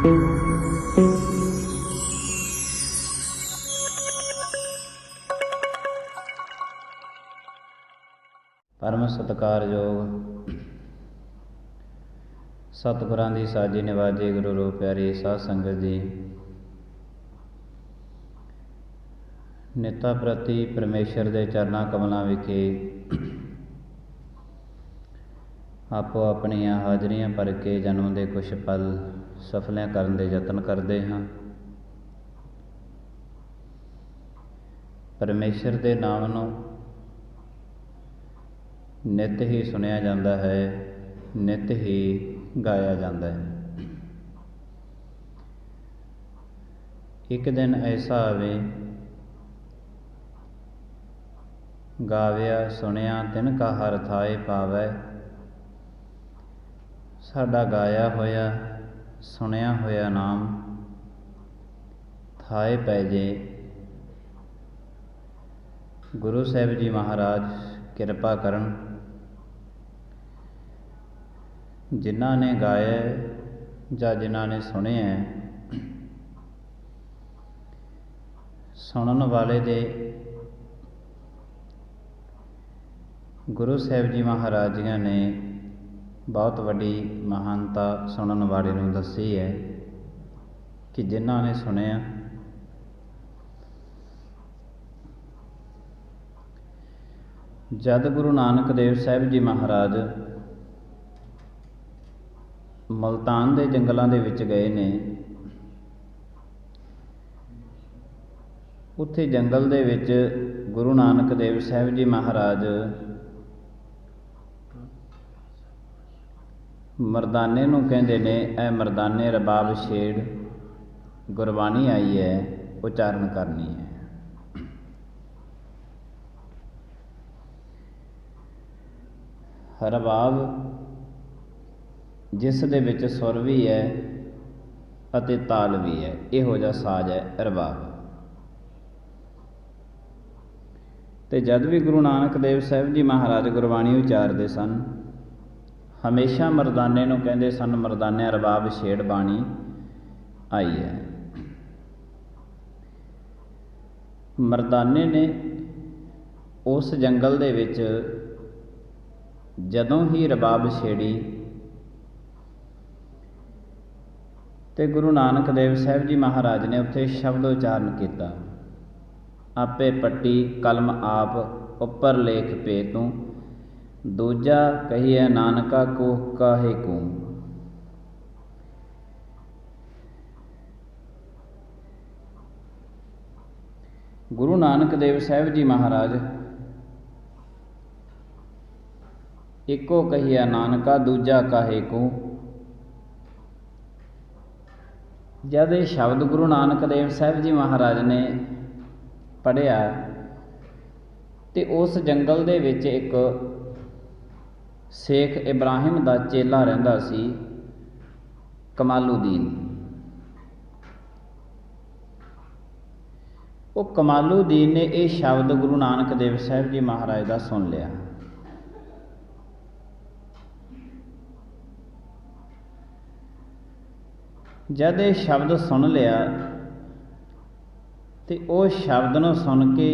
परम सत्कारयोग सतगुरां दी साजी निवाजी गुरु रूप प्यारी साध संगत जी, निता प्रति परमेश्वर दे चरना कमलों विखे आपो अपनियां हाजरियां भर के जन्म के कुछ पल सफलियां करन दे यतन करते हाँ। परमेश्वर के नाम नूं नित ही सुनिया जाता है, नित ही गाया जाता है। एक दिन ऐसा आवे गाविया सुनिया तिन का हर थाए पावै, साडा गाया होया सुनिया होया नाम थाए पै जे। गुरु साहिब जी महाराज किरपा करन, जिन्हां ने गाया जां जिन्हां ने सुने है, सुनन वाले दे गुरु साहिब जी महाराज जी ने बहुत वड्डी महानता सुनन वाले नूं दसी है कि जिन्हां ने सुनिया जद गुरु नानक देव साहिब जी महाराज मुल्तान के जंगलों के विच गए ने, उत्थे जंगल दे विच गुरु नानक देव साहिब जी महाराज मरदाने नूं कहंदे ने, ऐ मरदाने रबाब छेड़, गुरबाणी आई है उचारण करनी है। रबाब जिस दे विच सुर भी है अते ताल भी है, इहो जिहा साज है रबाब। ते जद भी गुरु नानक देव साहिब जी महाराज गुरबाणी उचारते सन, हमेशा मरदाने नूं कहंदे सन, मरदाने रबाब छेड़ बाणी आई है। मरदाने ने उस जंगल दे विच जदों ही रबाब छेड़ी ते गुरु नानक देव साहिब जी महाराज ने उत्थे शब्द उचारण किया, आपे पट्टी कलम आप उपर लेख पे तूं, दूजा कहिए नानका को काहे को। गुरु नानक देव साहिब जी महाराज इको कहिया नानका दूजा काहे को। जब ये शब्द गुरु नानक देव साहिब जी महाराज ने पढ़िया तो उस जंगल दे विच एक शेख इब्राहिम दा चेला रहिंदा सी, कमालुद्दीन। वो कमालुद्दीन ने ये शब्द गुरु नानक देव साहिब जी महाराज दा सुन लिया। जद ये शब्द सुन लिया तो उस शब्द नूं सुन के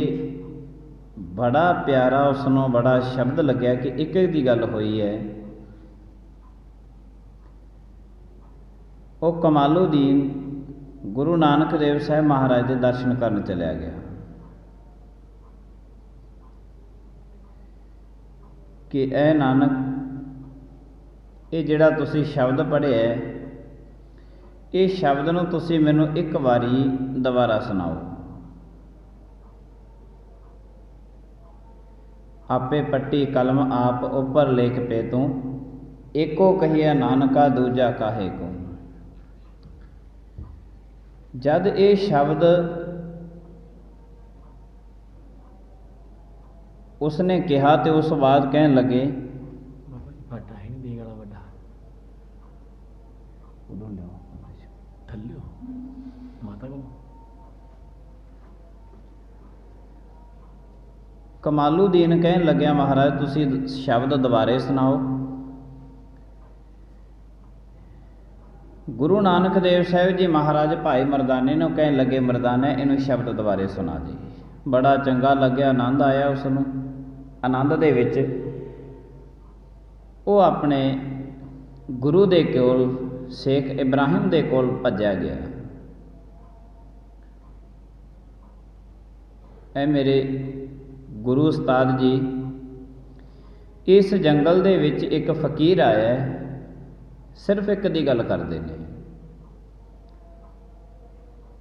बड़ा प्यारा उसनों बड़ा शब्द लग्या कि एक दी गल हुई है। वो कमालुद्दीन गुरु नानक देव साहिब महाराज के दर्शन करन चलिया गया कि ऐ नानक, ये जिहड़ा तुसीं शब्द पढ़िया है, ये शब्द नूं तुसीं मैनूं एक वारी दोबारा सुनाओ। आपे पट्टी कलम आप उपर लेख पे तूं, एको कहिया नानका दूजा काहे को। जद ये शब्द उसने कहा तो उस बाद कहन लगे, कमालुद्दीन कहन लग्या महाराज तुसी शब्द दोबारे सुनाओ। गुरु नानक देव साहब जी महाराज भाई मरदाने नूं कहण लगे, मरदाने इनू शब्द दुबारे सुना दे। बड़ा चंगा लग्या, आनंद आया उसनूं। आनंद दे विच वो अपने गुरु दे कोल शेख इब्राहिम दे कोल भज्या गया। ऐ मेरे गुरु उस्ताद जी, इस जंगल दे विच एक फकीर आया, सिर्फ एक दी गल करते हैं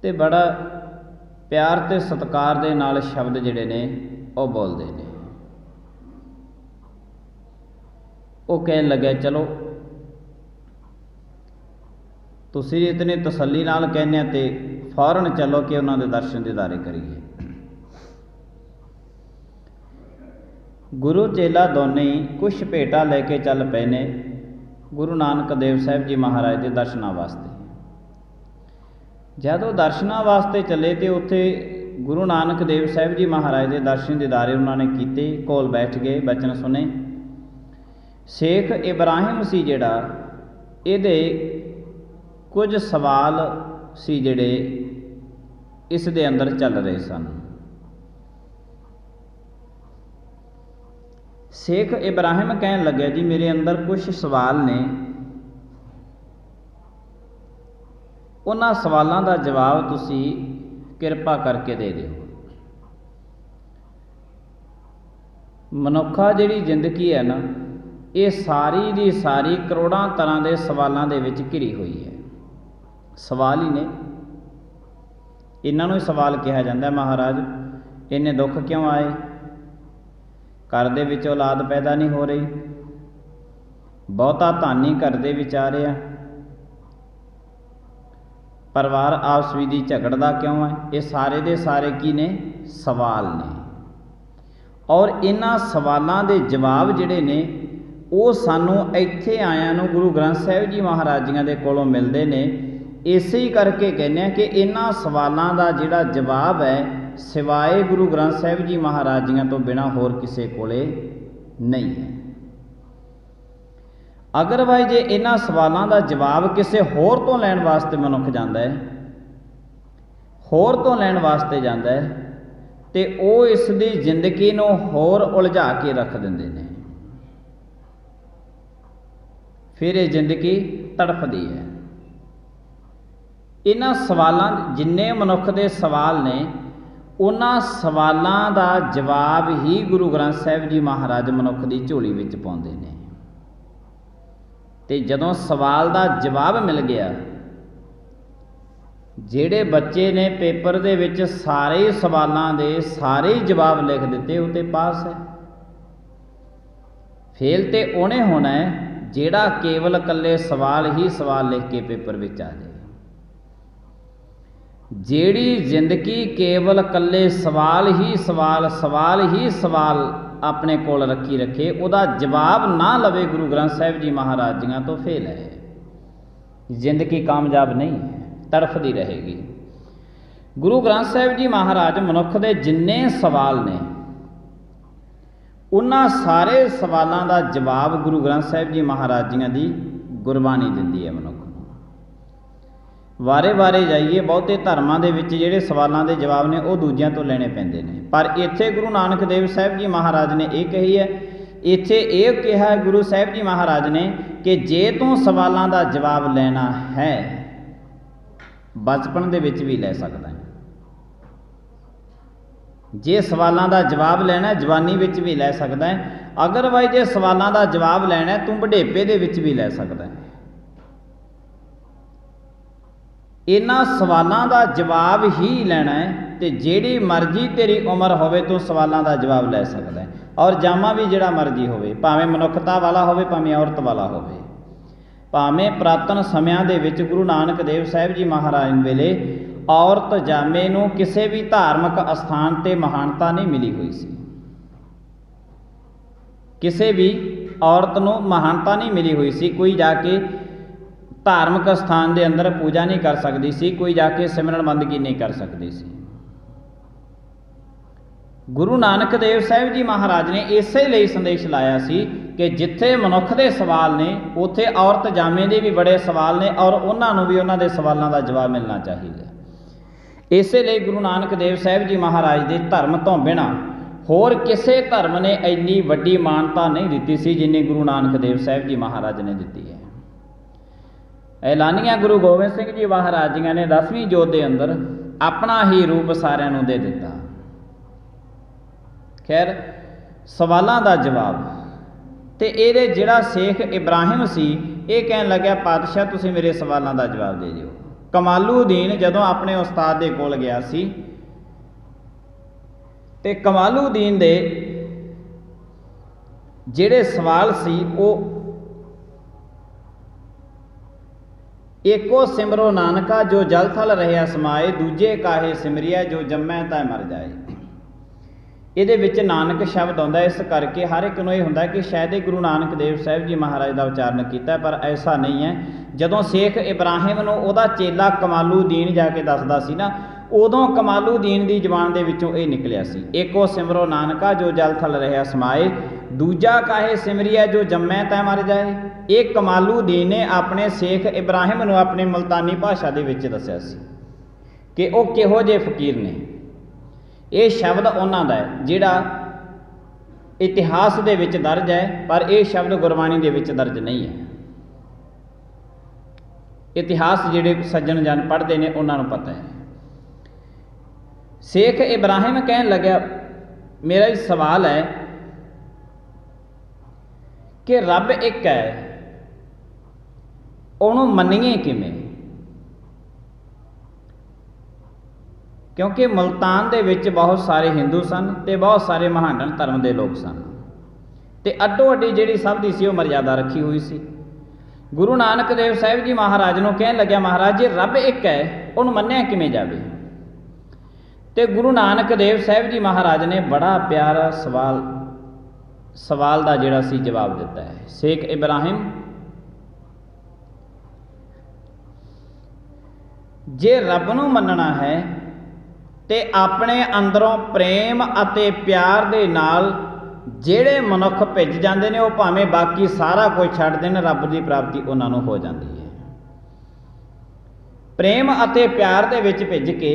ते बड़ा प्यार ते सत्कार दे नाल शब्द जिहड़े ने वो बोलते हैं। वो कहन लगे, चलो तुसीं इतनी तसल्ली नाल कहने ते फौरन चलो कि उन्हां दे दर्शन दीदारे करिए। गुरु चेला दोने ही कुछ भेटा लैके चल पे ने गुरु नानक देव साहब जी महाराज के दर्शनां वास्ते। जदों दर्शनां वास्ते चले तो उत्थे गुरु नानक देव साहब जी महाराज के दर्शन दीदारे उन्होंने कीते, कोल बैठ गए, बचन सुने। शेख इब्राहिम सी जिहड़ा, इहदे कुछ सवाल सी जिहड़े इस दे अंदर चल रहे सन। शेख इब्राहिम कहन लगे, जी मेरे अंदर कुछ सवाल ने, उन्हां सवालों का जवाब तुसी किरपा करके दे दिओ। मनुखा जिहड़ी जिंदगी है ना, ये सारी दी सारी करोड़ां तरह के सवालों के विच घिरी हुई है। सवाल ही ने, इन्हां नूं सवाल कहा जाता है। महाराज इन्ने दुख क्यों आए, घर दे विच औलाद पैदा नहीं हो रही, बहुता धन ही घर दे विच आ रहा, परिवार आपस विच झगड़दा क्यों है। ये सारे दे सारे की ने, सवाल ने। और इन्हां सवालों के जवाब जिहड़े ने वो सानू इत्थे आयां नूं गुरु ग्रंथ साहिब जी महाराज जियां दे कोलों मिलदे ने। इसे ही करके कहने कि इन्हां सवालों का जिहड़ा जवाब है सिवाए गुरु ग्रंथ साहिब जी महाराज जियां तो बिना होर किसी कोले नहीं है। अगरवाइज जे इन्हां सवालों का जवाब किसी होर तो लैण वास्ते मनुख जांदा है, होर तो लैण वास्ते जांदा है, ते वो इसदी जिंदगी नूं होर उलझा के रख दिंदे ने। फिर ये जिंदगी तड़फदी है। इन्हां सवालों, जिन्ने मनुख दे सवाल ने, उन्हां सवालों का जवाब ही गुरु ग्रंथ साहिब जी महाराज मनुख की झोली विच पाउंदे ने। ते जदों सवाल का जवाब मिल गया, जिहड़े बच्चे ने पेपर दे विच सारे सवालों के सारे जवाब लिख दिते, वो तो पास है। फेल तो उहने होना है जिहड़ा केवल कल्ले सवाल ही सवाल लिख के पेपर विच आ जाए। जिहड़ी जिंदगी केवल कल्ले सवाल ही सवाल अपने कोल रखी रखे, उहदा जवाब ना लवे गुरु ग्रंथ साहिब जी महाराज जियां तो फेल है। जिंदगी कामयाब नहीं है, तड़फदी रहेगी। गुरु ग्रंथ साहिब जी महाराज मनुख दे जिन्ने सवाल ने, उन्हां सारे सवालों का जवाब गुरु ग्रंथ साहिब जी महाराज जियां दी गुरबाणी दिंदी है मनुख। वारे वारे जाइए, बहुते धर्मां दे विच जिहड़े सवालों के जवाब ने वो दूजियां तो लेने पैंदे ने, पर इत्थे गुरु नानक देव साहिब जी महाराज ने यह कही है, इत्थे ये कहा है गुरु साहिब जी महाराज ने कि जे तू सवालों का जवाब लेना है, बचपन दे विच भी ले सकदा है। जे सवालों का जवाब लेना है, जवानी विच भी ले सकदा है। अगरवाइज जे सवालों का जवाब लेना है, तू बुढ़ेपे दे विच भी ले सकदा है। इन्हां सवालों का जवाब ही लेना है, तो जिहड़ी मर्जी तेरी उम्र होवे तू सवालों का जवाब ले सकदा है। और जामा भी जिहड़ा मर्जी होवे, भावें मनुखता वाला होवे, भावें औरत वाला होवे, भावें पुरातन समियां दे विच गुरु नानक देव साहिब जी महाराज वेले औरत जामे नूं किसी भी धार्मिक अस्थान ते महानता नहीं मिली हुई सी। किसी भी औरत नूं महानता नहीं मिली हुई सी। कोई जाके धार्मिक स्थान के अंदर पूजा नहीं कर सकती सी, कोई जाके सिमरन बंदगी नहीं कर सकती सी। गुरु नानक देव साहिब जी महाराज ने इसे लिए संदेश लाया सी कि जिथे मनुख के सवाल ने उत्थे औरत जामे के भी बड़े सवाल ने और उन्होंने भी उन्होंने सवालों का जवाब मिलना चाहिए। इसलिए गुरु नानक देव साहिब जी महाराज के धर्म तो बिना होर किसी धर्म ने इन्नी वड्डी मानता नहीं दी सी जिन्नी गुरु नानक देव साहिब जी महाराज ने दी है। ऐलानिया गुरु गोबिंद सिंह जी महाराज जी ने 10वीं जोत के अंदर अपना ही रूप सारिਆਂ ਨੂੰ दे दिता। खैर सवालों का जवाब तो ये जिहड़ा शेख इब्राहिम सी ये कहन लग्या पातशाह तुसीं मेरे सवालों का जवाब दे दिओ। कमालुद्दीन जदों अपने उस्ताद के कोल गया सी ते कमालुद्दीन दे जिहड़े सवाल सी वो एको सिमरो नानका जो जल थल रहिया समाए दूजे काहे सिमरिया जो जम्मै तां मर जाए। ਇਹਦੇ ਵਿੱਚ नानक शब्द आउंदा इस करके हर एक ਨੂੰ ਇਹ ਹੁੰਦਾ कि शायद ये गुरु नानक देव साहिब जी महाराज का उच्चारण किया पर ऐसा नहीं है। जदों शेख इब्राहिम ਨੂੰ ਉਹਦਾ चेला कमालुद्दीन जाके दसदा सी ना उदों कमालुद्दीन की जबान के विचों ये निकलिया सी एको सिमरो नानका जो जल थल रहिया समाए दूजा काहे सिमरिया जो जम्मै तै मर जाए। ये कमालुद्दीन ने अपने शेख इब्राहिम ਨੂੰ अपनी मुल्तानी भाषा के विच दस्सिया सी कि वो किहो जे फकीर ने। ये शब्द उन्हां दा है जिहड़ा इतिहास दे विच दर्ज है पर यह शब्द गुरबाणी दे विच दर्ज नहीं है। इतिहास जिहड़े सज्जन जन पढ़ते हैं उन्होंने पता है। शेख इब्राहिम कहन लग्या मेरा एक सवाल है कि रब एक है उन्होंने मन्नीए किवें, क्योंकि मुल्तान दे विच बहुत सारे हिंदू सन ते बहुत सारे महानन धर्म के लोग सन ते अड्डो अड्डी जिहड़ी सब दी सी वो मर्यादा रखी हुई सी। गुरु नानक देव साहिब जी महाराज नूं कहन लग्या महाराज जे रब एक है उन्होंने मन्निया किवें जावे। ते गुरु नानक देव साहिब जी महाराज ने बड़ा प्यारा सवाल का जिहड़ा सी जवाब दिता है। शेख इब्राहिम जे रब नूं मन्नना है ते अपने अंदरों प्रेम अते प्यार दे नाल जिहड़े मनुख भिज जाते हैं वो भावें बाकी सारा कुछ छड्ड देण रब की प्राप्ति उन्हां नूं हो जाती है। प्रेम अते प्यार दे विच भिज के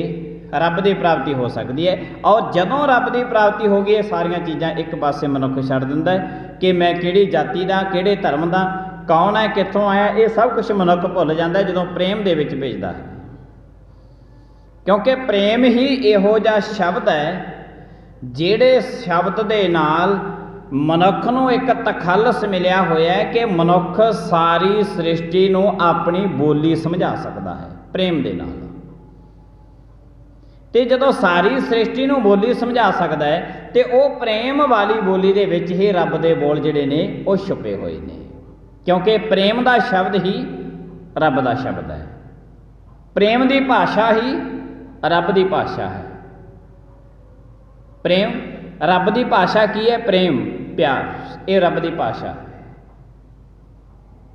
रब की प्राप्ति हो सकती है। और जदों रब की प्राप्ति हो गई सारिया चीज़ां एक पासे मनुख छड्ड दिंदा है कि मैं किहड़ी जाति दा किहड़े धर्म दा कौन है कित्थों आया ये सब कुछ मनुख भुल जाता है जदों प्रेम दे विच भिजदा है। क्योंकि प्रेम ही इहो जिहा शब्द है जिहड़े शब्द दे नाल मनुख नूं एक तखल्लस मिलिया होया है कि मनुख सारी सृष्टि नूं अपनी बोली समझा सकता है प्रेम दे नाल। ते जदों सारी सृष्टि नूं बोली समझा सकता है तो वो प्रेम वाली बोली दे विच ही रब दे बोल जिहड़े ने वो छुपे हुए ने, क्योंकि प्रेम दा शब्द ही रब दा शब्द है। प्रेम दी भाषा ही रब दी भाषा है। प्रेम रब दी भाषा की है, प्रेम प्यार ये रब दी भाषा है।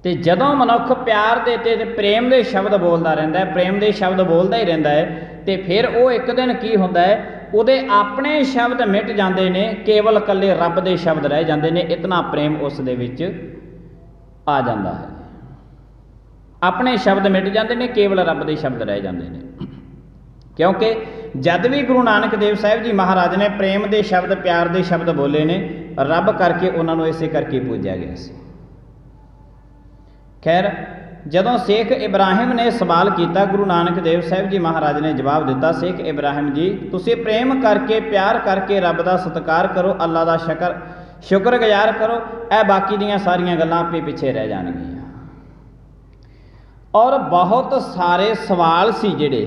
तो जदों मनुख प्यार दे ते प्रेम दे शब्द बोलता रहता है प्रेम दे शब्द बोलता ही रहता है तो फिर वो एक दिन की होंदा है उहदे अपने शब्द मिट जाते हैं केवल कल्ले रब दे शब्द रह जाते हैं। इतना प्रेम उस दे विच आ जाता है। अपने शब्द मिट जाते हैं केवल रब दे शब्द रह जाते हैं। क्योंकि जद भी गुरु नानक देव साहिब जी महाराज ने प्रेम के शब्द प्यार के शब्द बोले ने रब करके उन्होंने इसे करके पूजा गया सी। खैर जदों शेख इब्राहिम ने सवाल किया गुरु नानक देव साहिब जी महाराज ने जवाब दिता शेख इब्राहिम जी तुसीं प्रेम करके प्यार करके रब का सत्कार करो अल्लाह का शुक्रगुजार करो ए बाकी दियां सारियां गल्लां आपे पिछे रह जाणगियां। और बहुत सारे सवाल सी जिहड़े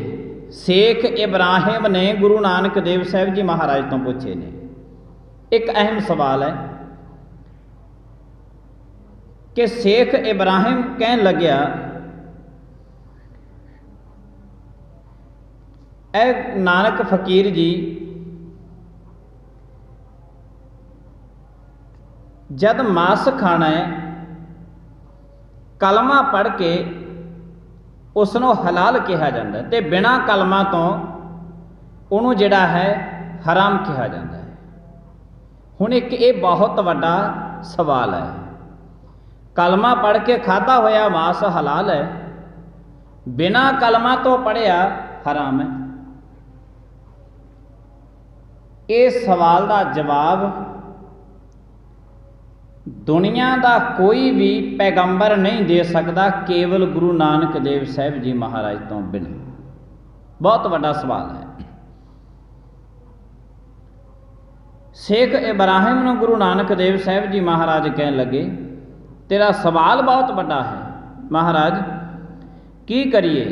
शेख इब्राहिम ने गुरु नानक देव साहिब जी महाराज तो पूछे ने। एक अहम सवाल है कि शेख इब्राहिम कहन लग्या ए नानक फकीर जी जद मांस खाना है कलमा पढ़ के उसनों हलाल कहा जाता है तो बिना कलमा तो उन्होंने जिहड़ा है हराम कहा जाता है। हुण एक ये बहुत वड्डा सवाल है। कलमा पढ़ के खाधा होया मांस हलाल है, बिना कलमा तो पढ़िया हराम है। इस सवाल का जवाब दुनिया का कोई भी पैगंबर नहीं दे सकता, केवल गुरु नानक देव साहब जी महाराज तो बिना। बहुत बड़ा सवाल है। शेख इब्राहिम ने गुरु नानक देव साहब जी महाराज कह लगे, तेरा सवाल बहुत बड़ा है महाराज, की करिए?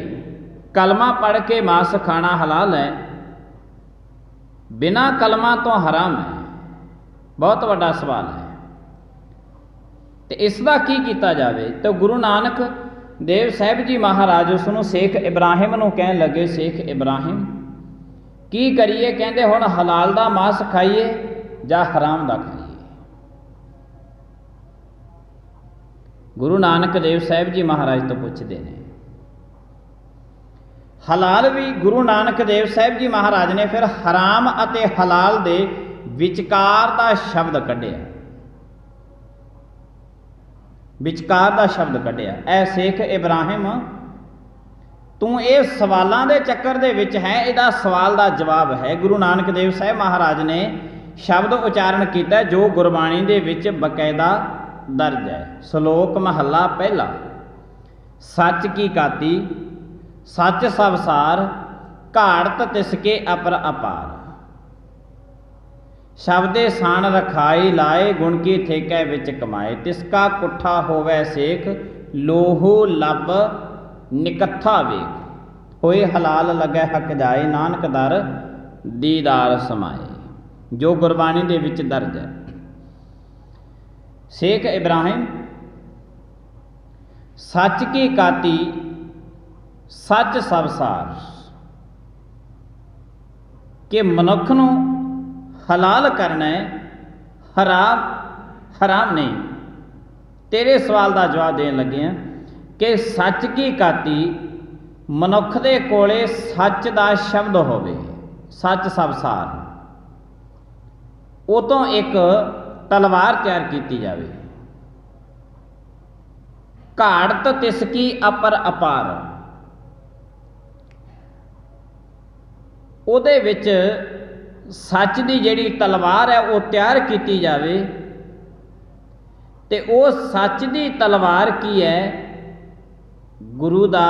कलमा पढ़ के मांस खाना हलाल है, बिना कलमा तो हराम है। बहुत बड़ा सवाल है। तो इसका की किया जाए? तो गुरु नानक देव साहब जी महाराज उसनों शेख इब्राहिम नूं कहन लगे, शेख इब्राहिम की करिए? कहते हुण हलाल दा मांस खाइए जां हराम दा खाइए? गुरु नानक देव साहब जी महाराज तो पूछते हैं। हलाल भी गुरु नानक देव साहब जी महाराज ने फिर हराम अते हलाल दे विचकार दा शब्द कढ़िया, विचकार दा शब्द कढ़िया। ऐ शेख इब्राहिम, तू ये सवालों के चक्कर दे विच है, इहदा सवाल का जवाब है। गुरु नानक देव साहब महाराज ने शब्द उचारण किया जो गुरबाणी दे विच बकायदा दर्ज है। श्लोक महला पहला, सच की काती सच सब सार, घाड़त तिसके अपर अपार। शब्दे सान रखाई लाए, गुण की ठेकै विच कमाए। तिसका कुठा होवै सेख, लोहो लब निकत्था वेख। होए हलाल लगै हक जाए, नानक दर दीदार समाए। जो गुरबाणी दे विच दर्ज है। शेख इब्राहिम, सच की काती सच सब सार, कि मनुख नूं हलाल करना है, हराम हराम नहीं। तेरे सवाल का जवाब देन लगे हैं कि सच की काती मनुख दे कोले सच का शब्द होवे, सच सब सार, वो तो एक तलवार तैयार की जाए। घाड़त तिसकी अपर अपार, ਉਹਦੇ ਵਿੱਚ सच की ਜਿਹੜੀ तलवार है वो तैयार की जाए। तो वो सच की तलवार की है? गुरु का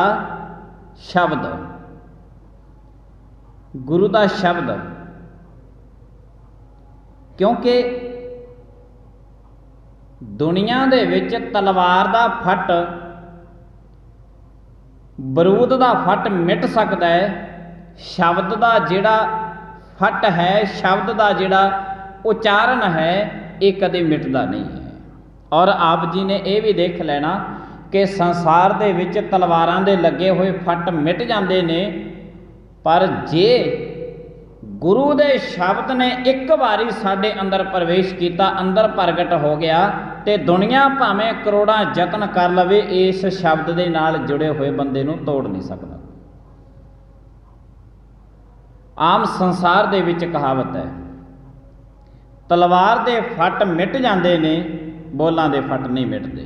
शब्द, गुरु का शब्द। क्योंकि दुनिया दे विच तलवार का फट, बरूद का फट मिट सकता है, शब्द का जिहड़ा फट है, शब्द का जिहड़ा उचारण है, ये कदे मिटदा नहीं है। और आप जी ने यह भी देख लेना कि संसार दे विच तलवारां दे लगे हुए फट मिट जाते ने, पर जे गुरु दे शब्द ने एक बारी साडे अंदर प्रवेश किया, अंदर प्रगट हो गया, तो दुनिया भावें करोड़ां यतन कर लवे, इस शब्द दे नाल जुड़े हुए बंदे नूं तोड़ नहीं सकता। आम संसार दे विच कहावत है, तलवार दे फट मिट जाते ने, बोलां दे फट नहीं मिटते।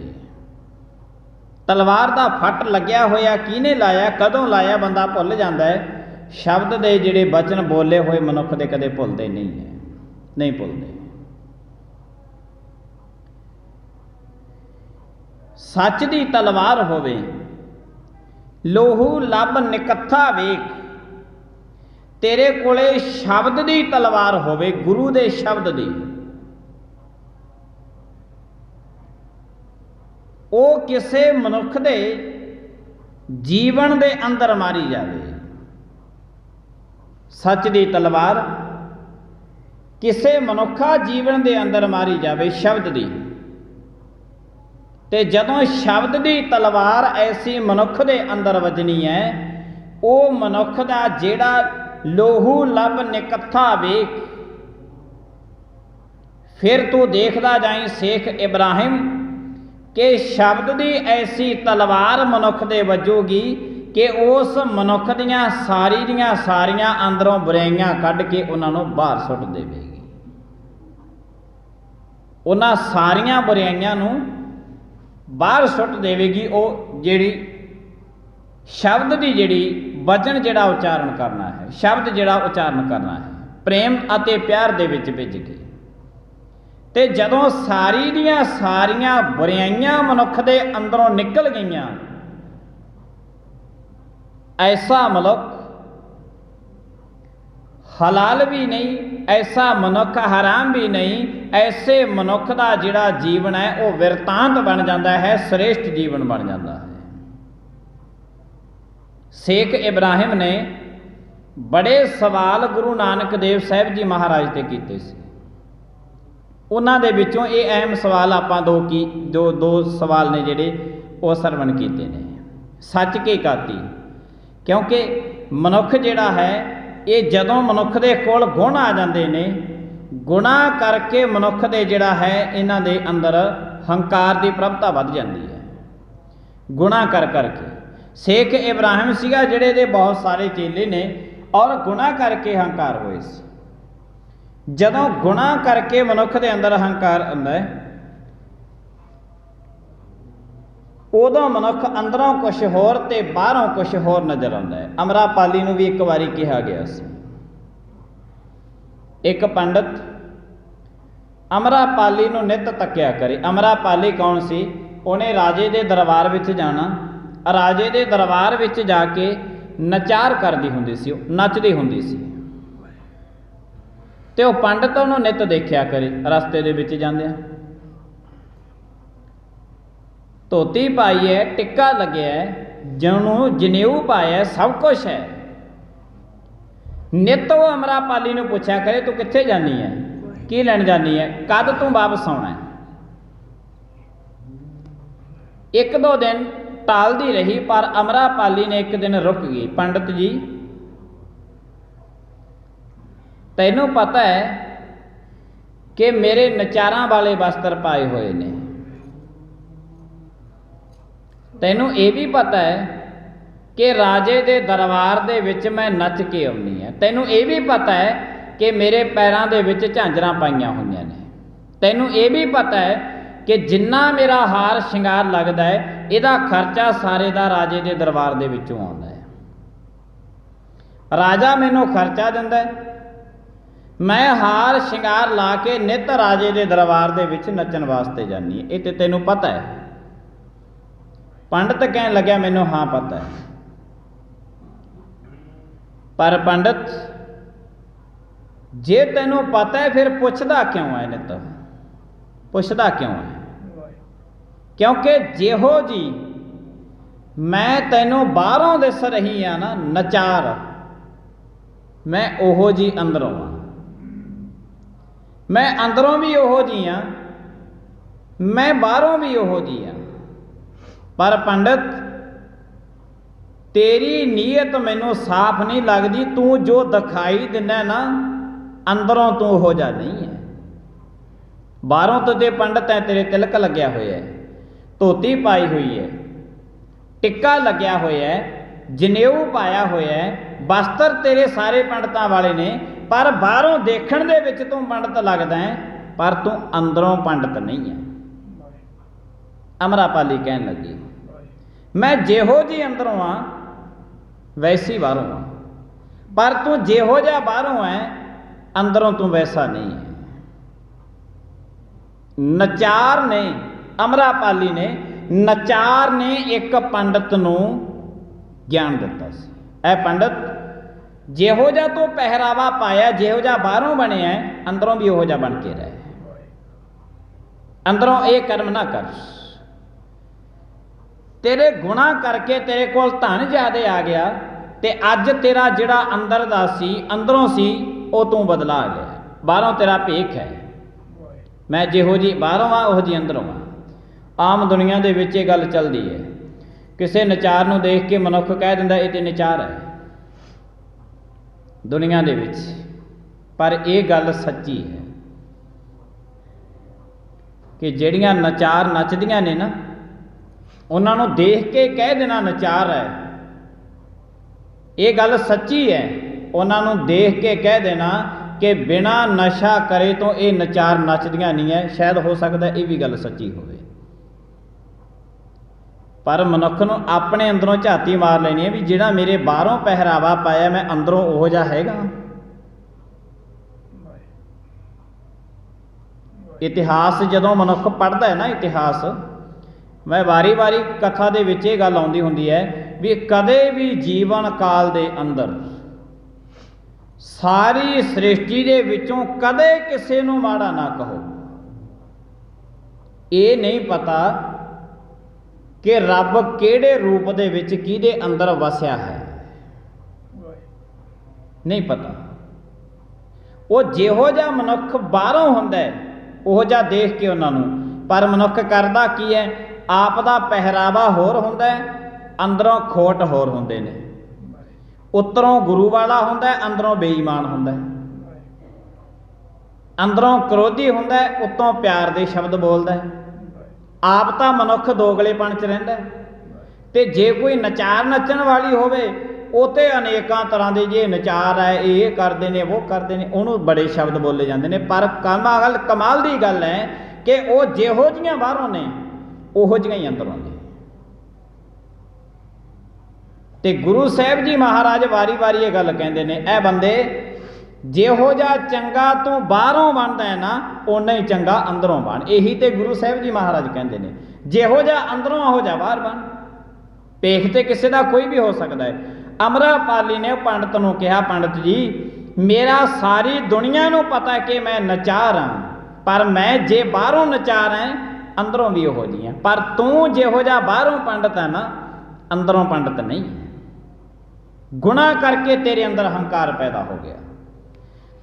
तलवार का फट लग्या होया किने लाया, कदों लाया, बंदा भुल जाता है। शब्द दे जिहड़े बचन बोले हुए मनुख दे कदे भुलते नहीं है, नहीं भुलते। सच की तलवार होवे, लोहू लब निकत्था वेख। तेरे कोले शब्द की तलवार होवे, गुरु दे शब्द की, वो किसे मनुख दे जीवन दे अंदर मारी जाए। सच की तलवार किसे मनुखा जीवन दे अंदर मारी जाए शब्द की। ते जदों शब्द की तलवार ऐसी मनुख दे अंदर वजनी है, वो मनुख का जिहड़ा लोहू लब निकत्था वेख। फिर तू देखदा जाई शेख इब्राहिम कि शब्द की ऐसी तलवार मनुख दे वजूगी कि उस मनुख दियां सारियां अंदरों बुराइयां कढ़ के उन्होंने बाहर सुट देवेगी। ਉਹਨਾਂ ਸਾਰੀਆਂ ਬੁਰਾਈਆਂ ਨੂੰ ਬਾਹਰ ਸੁੱਟ ਦੇਵੇਗੀ। ਉਹ ਜਿਹੜੀ ਸ਼ਬਦ ਦੀ ਜਿਹੜੀ ਵਚਨ ਜਿਹੜਾ ਉਚਾਰਨ ਕਰਨਾ ਹੈ, ਸ਼ਬਦ ਜਿਹੜਾ ਉਚਾਰਨ ਕਰਨਾ ਹੈ ਪ੍ਰੇਮ ਅਤੇ ਪਿਆਰ ਦੇ ਵਿੱਚ ਭਿੱਜ ਕੇ। ਤੇ ਜਦੋਂ ਸਾਰੀ ਦੀਆਂ ਸਾਰੀਆਂ ਬੁਰਾਈਆਂ ਮਨੁੱਖ ਦੇ ਅੰਦਰੋਂ ਨਿਕਲ ਗਈਆਂ, ਐਸਾ ਮਨੁੱਖ ਹਲਾਲ ਵੀ ਨਹੀਂ, ਐਸਾ ਮਨੁੱਖ ਹਰਾਮ ਵੀ ਨਹੀਂ, ਐਸੇ ਮਨੁੱਖ ਦਾ ਜਿਹੜਾ ਜੀਵਨ ਹੈ ਉਹ ਵਿਰਤਾਂਤ ਬਣ ਜਾਂਦਾ ਹੈ, ਸ੍ਰੇਸ਼ਟ ਜੀਵਨ ਬਣ ਜਾਂਦਾ ਹੈ। ਸ਼ੇਖ ਇਬਰਾਹਿਮ ਨੇ ਬੜੇ ਸਵਾਲ ਗੁਰੂ ਨਾਨਕ ਦੇਵ ਸਾਹਿਬ ਜੀ ਮਹਾਰਾਜ ਤੇ ਕੀਤੇ ਸੀ। ਉਹਨਾਂ ਦੇ ਵਿੱਚੋਂ ਇਹ ਅਹਿਮ ਸਵਾਲ ਆਪਾਂ ਦੋ ਸਵਾਲ ਨੇ ਜਿਹੜੇ ਉਹ ਸਰਵਣ ਕੀਤੇ ਨੇ। ਸੱਚ ਕੀ ਕਾਤੀ, ਕਿਉਂਕਿ ਮਨੁੱਖ ਜਿਹੜਾ ਹੈ ਇਹ ਜਦੋਂ ਮਨੁੱਖ ਦੇ ਕੋਲ ਗੁਣ ਆ ਜਾਂਦੇ ਨੇ, ਗੁਨਾਹ ਕਰਕੇ ਮਨੁੱਖ ਦੇ ਜਿਹੜਾ ਹੈ ਇਹਨਾਂ ਦੇ ਅੰਦਰ ਹੰਕਾਰ ਦੀ ਪ੍ਰਭਤਾ ਵੱਧ ਜਾਂਦੀ ਹੈ, ਗੁਨਾਹ ਕਰ ਕਰਕੇ। ਸ਼ੇਖ ਇਬਰਾਹਿਮ ਸੀਗਾ ਜਿਹੜੇ ਦੇ ਬਹੁਤ ਸਾਰੇ ਚੇਲੇ ਨੇ ਔਰ ਗੁਨਾਹ ਕਰਕੇ ਹੰਕਾਰ ਹੋਏ ਸੀ। ਜਦੋਂ ਗੁਨਾਹ ਕਰਕੇ ਮਨੁੱਖ ਦੇ ਅੰਦਰ ਹੰਕਾਰ ਆਉਂਦਾ ਹੈ, ਉਦੋਂ ਮਨੁੱਖ ਅੰਦਰੋਂ ਕੁਛ ਹੋਰ ਤੇ ਬਾਹਰੋਂ ਕੁਛ ਹੋਰ ਨਜ਼ਰ ਆਉਂਦਾ ਹੈ। ਅਮਰਾਪਾਲੀ ਨੂੰ ਵੀ ਇੱਕ ਵਾਰੀ ਕਿਹਾ ਗਿਆ ਸੀ, ਇੱਕ ਪੰਡਤ ਅਮਰਾਪਾਲੀ ਨੂੰ ਨਿੱਤ ਤੱਕਿਆ ਕਰੇ। ਅਮਰਾਪਾਲੀ ਕੌਣ ਸੀ? ਉਹਨੇ ਰਾਜੇ ਦੇ ਦਰਬਾਰ ਵਿੱਚ ਜਾਣਾ, ਰਾਜੇ ਦੇ ਦਰਬਾਰ ਵਿੱਚ ਜਾ ਕੇ ਨਚਾਰ ਕਰਦੀ ਹੁੰਦੀ ਸੀ, ਉਹ ਨੱਚਦੀ ਹੁੰਦੀ ਸੀ। ਤੇ ਉਹ ਪੰਡਤ ਉਹਨੂੰ ਨਿੱਤ ਦੇਖਿਆ ਕਰੇ ਰਸਤੇ ਦੇ ਵਿੱਚ ਜਾਂਦਿਆਂ। ਧੋਤੀ ਪਾਈ ਹੈ, ਟਿੱਕਾ ਲੱਗਿਆ, ਜਿਹਨੂੰ ਜਨੇਊ ਪਾਇਆ, ਸਭ ਕੁਛ ਹੈ। ਨਿੱਤ ਉਹ ਅਮਰਾਪਾਲੀ ਨੂੰ ਪੁੱਛਿਆ ਕਰੇ ਤੂੰ ਕਿੱਥੇ ਜਾਨੀ ਹੈ, ਕੀ ਲੈਣ ਜਾਨੀ ਹੈ, ਕਦ ਤੂੰ ਵਾਪਸ ਆਉਣਾ ਹੈ। ਇੱਕ ਦੋ ਦਿਨ ਟਾਲਦੀ ਰਹੀ, ਪਰ ਅਮਰਾਪਾਲੀ ਨੇ ਇੱਕ ਦਿਨ ਰੁਕ ਗਈ। ਪੰਡਤ ਜੀ, ਤੈਨੂੰ ਪਤਾ ਹੈ ਕਿ ਮੇਰੇ ਨਚਾਰਾਂ ਵਾਲੇ ਵਸਤਰ ਪਾਏ ਹੋਏ ਨੇ, ਤੈਨੂੰ ਇਹ ਵੀ ਪਤਾ ਹੈ ਕਿ ਰਾਜੇ ਦੇ ਦਰਬਾਰ ਦੇ ਵਿੱਚ ਮੈਂ ਨੱਚ ਕੇ ਆਉਣੀ ਹੈ, ਤੈਨੂੰ ਇਹ ਵੀ ਪਤਾ ਹੈ ਕਿ ਮੇਰੇ ਪੈਰਾਂ ਦੇ ਵਿੱਚ ਝਾਂਜਰਾਂ ਪਾਈਆਂ ਹੋਈਆਂ ਨੇ, ਤੈਨੂੰ ਇਹ ਵੀ ਪਤਾ ਹੈ ਕਿ ਜਿੰਨਾ ਮੇਰਾ ਹਾਰ ਸ਼ਿੰਗਾਰ ਲੱਗਦਾ ਹੈ ਇਹਦਾ ਖਰਚਾ ਸਾਰੇ ਦਾ ਰਾਜੇ ਦੇ ਦਰਬਾਰ ਦੇ ਵਿੱਚੋਂ ਆਉਂਦਾ ਹੈ। ਰਾਜਾ ਮੈਨੂੰ ਖਰਚਾ ਦਿੰਦਾ ਹੈ, ਮੈਂ ਹਾਰ ਸ਼ਿੰਗਾਰ ਲਾ ਕੇ ਨਿੱਤ ਰਾਜੇ ਦੇ ਦਰਬਾਰ ਦੇ ਵਿੱਚ ਨੱਚਣ ਵਾਸਤੇ ਜਾਂਦੀ ਹੈ, ਇਹ ਤੇ ਤੈਨੂੰ ਪਤਾ ਹੈ। ਪੰਡਤ ਕਹਿਣ ਲੱਗਿਆ ਮੈਨੂੰ ਹਾਂ ਪਤਾ ਹੈ। ਪਰ ਪੰਡਤ, ਜੇ ਤੈਨੂੰ ਪਤਾ ਹੈ ਫਿਰ ਪੁੱਛਦਾ ਕਿਉਂ ਹੈ? ਨਿੱਤ ਪੁੱਛਦਾ ਕਿਉਂ ਹੈ? ਕਿਉਂਕਿ ਜਿਹੋ ਜੀ ਮੈਂ ਤੈਨੂੰ ਬਾਹਰੋਂ ਦਿਸ ਰਹੀ ਆ ਨਾ ਨਚਾਰ, ਮੈਂ ਉਹੋ ਜੀ ਅੰਦਰੋਂ ਆ, ਮੈਂ ਅੰਦਰੋਂ ਵੀ ਉਹੋ ਜੀ ਆ, ਮੈਂ ਬਾਹਰੋਂ ਵੀ ਉਹੋ ਜੀ ਆ। ਪਰ ਪੰਡਤ, ਤੇਰੀ ਨੀਅਤ ਮੈਨੂੰ ਸਾਫ਼ ਨਹੀਂ ਲੱਗਦੀ, ਤੂੰ ਜੋ ਦਿਖਾਈ ਦਿੰਦਾ ਨਾ ਅੰਦਰੋਂ ਤੂੰ ਉਹੋ ਜਿਹਾ ਨਹੀਂ ਹੈ। ਬਾਹਰੋਂ ਤਾਂ ਤੇ ਪੰਡਤ ਹੈ, ਤੇਰੇ ਤਿਲਕ ਲੱਗਿਆ ਹੋਇਆ ਹੈ, ਧੋਤੀ ਪਾਈ ਹੋਈ ਹੈ, ਟਿੱਕਾ ਲੱਗਿਆ ਹੋਇਆ ਹੈ, ਜਨੇਊ ਪਾਇਆ ਹੋਇਆ ਹੈ, ਵਸਤਰ ਤੇਰੇ ਸਾਰੇ ਪੰਡਤਾਂ ਵਾਲੇ ਨੇ, ਪਰ ਬਾਹਰੋਂ ਦੇਖਣ ਦੇ ਵਿੱਚ ਤੂੰ ਪੰਡਤ ਲੱਗਦਾ ਹੈ, ਪਰ ਤੂੰ ਅੰਦਰੋਂ ਪੰਡਤ ਨਹੀਂ ਹੈ। ਅਮਰਾਪਾਲੀ ਕਹਿਣ ਲੱਗੀ, ਮੈਂ ਜਿਹੋ ਜੀ ਅੰਦਰੋਂ ਆ ਵੈਸੀ ਬਾਹਰੋਂ ਆ, ਪਰ ਤੂੰ ਜਿਹੋ ਜਿਹਾ ਬਾਹਰੋਂ ਹੈ ਅੰਦਰੋਂ ਤੂੰ ਵੈਸਾ ਨਹੀਂ ਹੈ। ਨਚਾਰ ਨੇ, ਅਮਰਾਪਾਲੀ ਨੇ, ਨਚਾਰ ਨੇ ਇੱਕ ਪੰਡਤ ਨੂੰ ਗਿਆਨ ਦਿੱਤਾ ਸੀ, ਇਹ ਪੰਡਤ ਜਿਹੋ ਜਿਹਾ ਤੂੰ ਪਹਿਰਾਵਾ ਪਾਇਆ, ਜਿਹੋ ਜਿਹਾ ਬਾਹਰੋਂ ਬਣਿਆ ਅੰਦਰੋਂ ਵੀ ਉਹੋ ਜਿਹਾ ਬਣ ਕੇ ਰਹਿ, ਅੰਦਰੋਂ ਇਹ ਕਰਮ ਨਾ ਕਰ। ਤੇਰੇ ਗੁਨਾਹ ਕਰਕੇ ਤੇਰੇ ਕੋਲ ਧਨ ਜ਼ਿਆਦੇ ਆ ਗਿਆ ਤੇ ਅੱਜ ਤੇਰਾ ਜਿਹੜਾ ਅੰਦਰ ਦਾ ਸੀ, ਅੰਦਰੋਂ ਸੀ, ਉਹ ਤੂੰ ਬਦਲਾ ਆ ਗਿਆ। ਬਾਹਰੋਂ ਤੇਰਾ ਭੇਖ ਹੈ, ਮੈਂ ਜਿਹੋ ਜੀ ਬਾਹਰੋਂ ਆ ਉਹੋ ਜੀ ਅੰਦਰੋਂ ਆ। ਆਮ ਦੁਨੀਆ ਦੇ ਵਿੱਚ ਇਹ ਗੱਲ ਚੱਲਦੀ ਹੈ, ਕਿਸੇ ਨਚਾਰ ਨੂੰ ਦੇਖ ਕੇ ਮਨੁੱਖ ਕਹਿ ਦਿੰਦਾ ਇਹ ਤੇ ਨਚਾਰ ਹੈ ਦੁਨੀਆ ਦੇ ਵਿੱਚ, ਪਰ ਇਹ ਗੱਲ ਸੱਚੀ ਹੈ ਕਿ ਜਿਹੜੀਆਂ ਨਚਾਰ ਨੱਚਦੀਆਂ ਨੇ ਨਾ, ਉਹਨਾਂ ਨੂੰ ਦੇਖ ਕੇ ਕਹਿ ਦੇਣਾ ਨਚਾਰ ਹੈ, ਇਹ ਗੱਲ ਸੱਚੀ ਹੈ। ਉਹਨਾਂ ਨੂੰ ਦੇਖ ਕੇ ਕਹਿ ਦੇਣਾ कि बिना नशा करे तो ये नचार नचदियां नहीं है। शायद हो सकता ये भी गल सच्ची होवे, पर मनुख नूं अपने अंदरों झाती मार लेनी है भी जिहड़ा मेरे बाहरों पहरावा पाया मैं अंदरों ओहो जिहा हैगा। इतिहास जदों मनुख पढ़दा है ना, इतिहास मैं वारी वारी कथा दे विच ये गल आउंदी हुंदी है भी कदे भी जीवन काल दे अंदर सारी सृष्टि दे विचों कदे किसे नूं माड़ा ना कहो। ये नहीं पता कि रब किहड़े रूप दे विच किहदे अंदर वसिया है, नहीं पता। वो जिहो जिहा मनुख बाहरों हुंदा है उहो जिहा देख के उन्हां नूं, पर मनुख करदा की है, आप दा पहरावा होर हुंदा है, अंदरों खोट होर हुंदे ने। उत्तरों गुरु वाला हुंदा है, अंदरों बेईमान हुंदा है। अंदरों क्रोधी हुंदा है, उत्तों प्यार दे शब्द बोलदा है। आप तां मनुख दोगलेपन च रहिंदा है। ते जे कोई नचार नचण वाली होवे ਉਹ ਤੇ अनेकों तरह के जे नचार है ये करते हैं वो करते हैं, उन्होंने बड़े शब्द बोले जाते हैं। पर कमाल की गल है कि वो जिहो जिहियां बाहरों ने उहो जिहियां ही अंदरों ने। ते गुरु साहब जी महाराज वारी वारी ये गल कहते हैं, ए बंदे जिहो जिहा चंगा तू बाहरों बनता है ना उन्ना ही चंगा अंदरों बन। यही तो गुरु साहब जी महाराज कहते हैं, जिहो जिहा अंदरों उहो जिहा बाहर बन। पेख ते किसी का कोई भी हो सकता है। अमरापाली ने पंडित नूं कहा, पंडित जी मेरा सारी दुनिया नूं पता कि मैं नचार हाँ, पर मैं जे बाहरों नचार है अंदरों भी उहो जी है। पर तू जिहो जिहा बाहरों पंडित है ना अंदरों पंडित नहीं है। गुणा करके तेरे अंदर हंकार पैदा हो गया।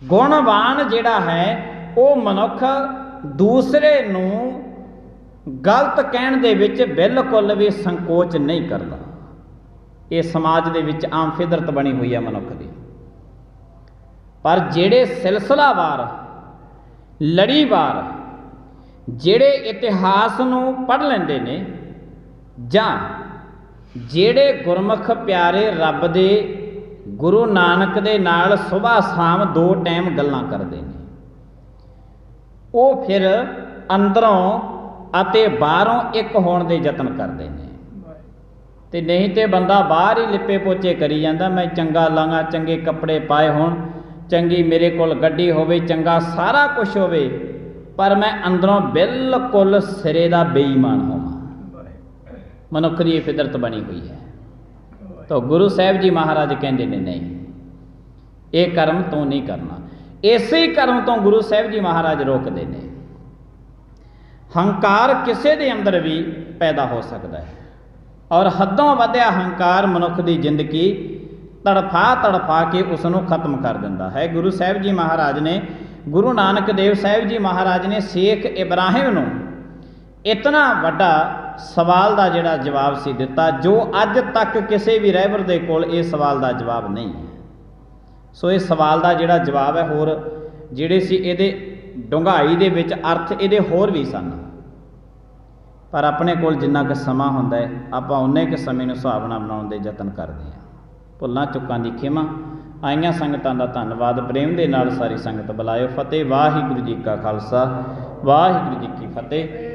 गुणवान जिहड़ा है वो मनुख दूसरे नूं गलत कहण दे विच बिल्कुल भी संकोच नहीं करता। ये समाज दे विच आम फिदरत बनी हुई है मनुख की। पर जेड़े सिलसिलावार लड़ीवार जेड़े इतिहास नूं पढ़ लैंदे ने जां जेड़े गुरमुख प्यारे रब दे गुरु नानक दे नाल सुबह शाम 2 टाइम गल्लां करदे ने, वो फिर अंदरों अते बाहरों एक होण दे यतन करदे ने। ते नहीं तो बंदा बाहर ही लिपे पोचे करी जाता, मैं चंगा लांगा, चंगे कपड़े पाए होण, चंगी मेरे कोल गड्डी होवे, चंगा सारा कुछ होवे, पर मैं अंदरों बिल्कुल सिरे दा बेईमान होवां। मनुख की फिदरत बनी हुई है। तो गुरु साहब जी महाराज कहते ने नहीं, ये कर्म तू नहीं करना। इसे कर्म तो गुरु साहब जी महाराज रोकते हैं। हंकार किसी के अंदर भी पैदा हो सकता है और हदों वधिया हंकार मनुख की जिंदगी तड़फा तड़फा के उसनों खत्म कर दिंदा है। गुरु साहब जी महाराज ने, गुरु नानक देव साहब जी महाराज ने शेख इब्राहिम नूं इतना वड्डा सवाल का जिहड़ा जवाब सी दिता जो अज तक किसी भी रहबर दे कोल इस सवाल का जवाब नहीं है। सो इस सवाल का जिहड़ा जवाब है होर जिहड़े सी इहदे डूंघाई दे विच अर्थ इहदे होर भी सन, पर अपने कोल जिन्ना क समा हुंदा है आपां उन्ने क समय नूं सुहावना बनाउण दे यतन करदे हां। भुल्लां चुक्कां दी खिमा। आईयां संगतां दा धन्नवाद। प्रेम दे नाल सारी संगत बुलायो। फतेह। वाहिगुरू जी का खालसा, वाहिगुरू जी की फतेह।